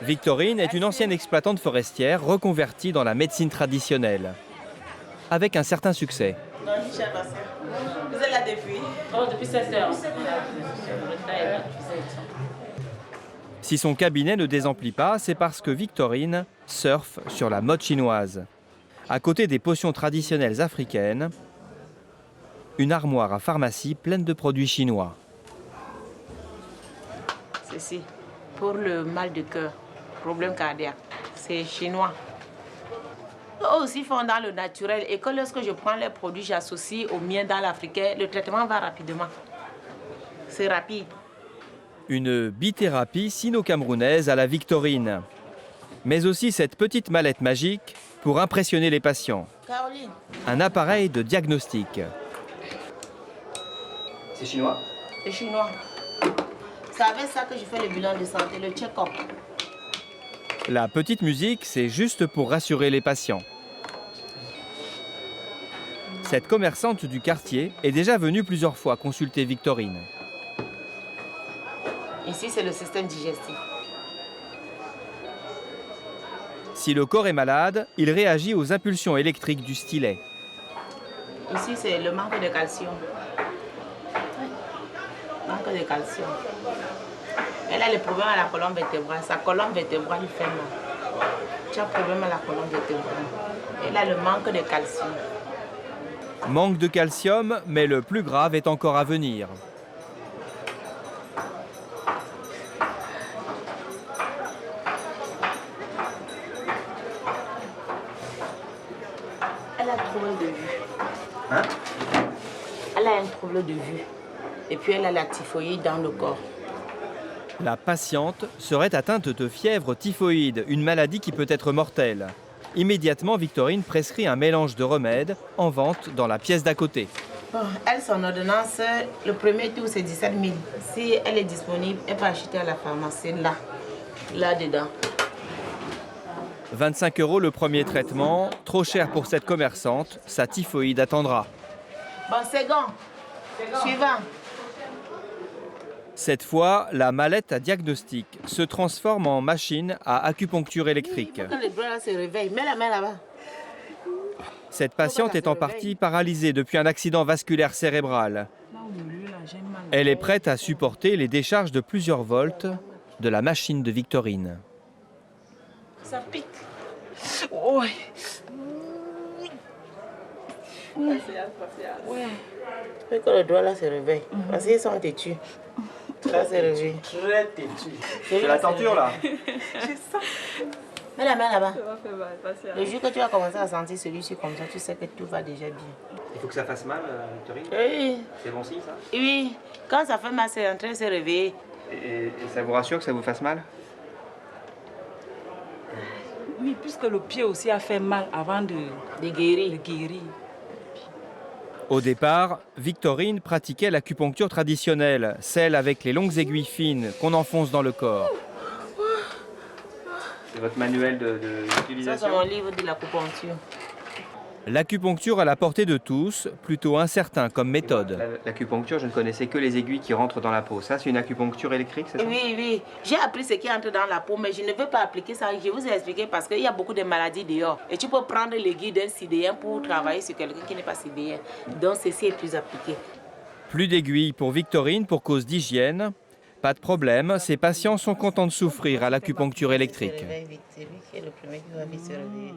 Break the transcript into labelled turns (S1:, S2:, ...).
S1: Victorine est une ancienne exploitante forestière reconvertie dans la médecine traditionnelle, avec un certain succès.
S2: Vous êtes là depuis?
S3: Depuis 7 heures.
S1: Si son cabinet ne désemplit pas, c'est parce que Victorine surfe sur la mode chinoise. À côté des potions traditionnelles africaines, une armoire à pharmacie pleine de produits chinois.
S2: Ceci, pour le mal de cœur, problème cardiaque, c'est chinois. Eux aussi font dans le naturel et que lorsque je prends les produits, j'associe au mien dans l'africain, le traitement va rapidement. C'est rapide.
S1: Une bithérapie sino-camerounaise à la Victorine. Mais aussi cette petite mallette magique pour impressionner les patients.
S2: Caroline.
S1: Un appareil de diagnostic.
S4: C'est chinois?
S2: C'est chinois. C'est avec ça que je fais le bilan de santé, le check-up.
S1: La petite musique, c'est juste pour rassurer les patients. Cette commerçante du quartier est déjà venue plusieurs fois consulter Victorine.
S2: Ici, c'est le système digestif.
S1: Si le corps est malade, il réagit aux impulsions électriques du stylet.
S2: Ici, c'est le manque de calcium. Manque de calcium. Elle a le problème à la colonne vertébrale. Sa colonne vertébrale lui fait mal. Tu as problème à la colonne vertébrale. Elle a le manque de calcium.
S1: Manque de calcium, mais le plus grave est encore à venir.
S2: Elle a un problème de vue.
S4: Hein?
S2: Elle a un problème de vue. Et puis elle a la typhoïde dans le corps.
S1: La patiente serait atteinte de fièvre typhoïde, une maladie qui peut être mortelle. Immédiatement, Victorine prescrit un mélange de remèdes en vente dans la pièce d'à côté.
S2: Bon, elle, son ordonnance, le premier tour, c'est 17 000. Si elle est disponible, elle va acheter à la pharmacie, là-dedans.
S1: 25 € le premier traitement, trop cher pour cette commerçante, sa typhoïde attendra.
S2: Bon, second. Suivant.
S1: Cette fois, la mallette à diagnostic se transforme en machine à acupuncture électrique.
S2: Quand le doigt là se réveille, mets la main là-bas.
S1: Cette patiente est en partie paralysée depuis un accident vasculaire cérébral. Elle est prête à supporter les décharges de plusieurs volts de la machine de Victorine.
S2: Ça pique. Ouais. Ouais. Fais que le doigt là se réveille. Parce qu'ils sont têtus. Ça se réveille.
S4: Très têtu. C'est la tenture là.
S2: Mets la main là-bas. Le jour que tu vas commencer à sentir celui-ci comme ça, tu sais que tout va déjà bien.
S4: Il faut que ça fasse mal, Victorine?
S2: Oui.
S4: C'est bon signe ça?
S2: Oui. Quand ça fait mal, c'est en train de se réveiller.
S4: Et ça vous rassure que ça vous fasse mal?
S3: Oui, puisque le pied aussi a fait mal avant de
S2: guérir.
S3: guérir.
S1: Au départ, Victorine pratiquait l'acupuncture traditionnelle, celle avec les longues aiguilles fines qu'on enfonce dans le corps.
S4: C'est votre manuel
S2: Ça,
S4: d'utilisation?
S2: c'est mon livre de l'acupuncture.
S1: L'acupuncture à la portée de tous, plutôt incertain comme méthode.
S4: L'acupuncture, je ne connaissais que les aiguilles qui rentrent dans la peau. Ça, c'est une acupuncture électrique, c'est ça?
S2: Oui, oui. J'ai appris ce qui entre dans la peau, mais je ne veux pas appliquer ça. Je vous ai expliqué parce qu'il y a beaucoup de maladies dehors. Et tu peux prendre l'aiguille d'un sidéen pour travailler sur quelqu'un qui n'est pas sidéen. Donc, ceci est plus appliqué.
S1: Plus d'aiguilles pour Victorine pour cause d'hygiène. Pas de problème, ses patients sont contents de souffrir à l'acupuncture électrique.
S2: C'est lui qui est le premier qui va vite se réveiller.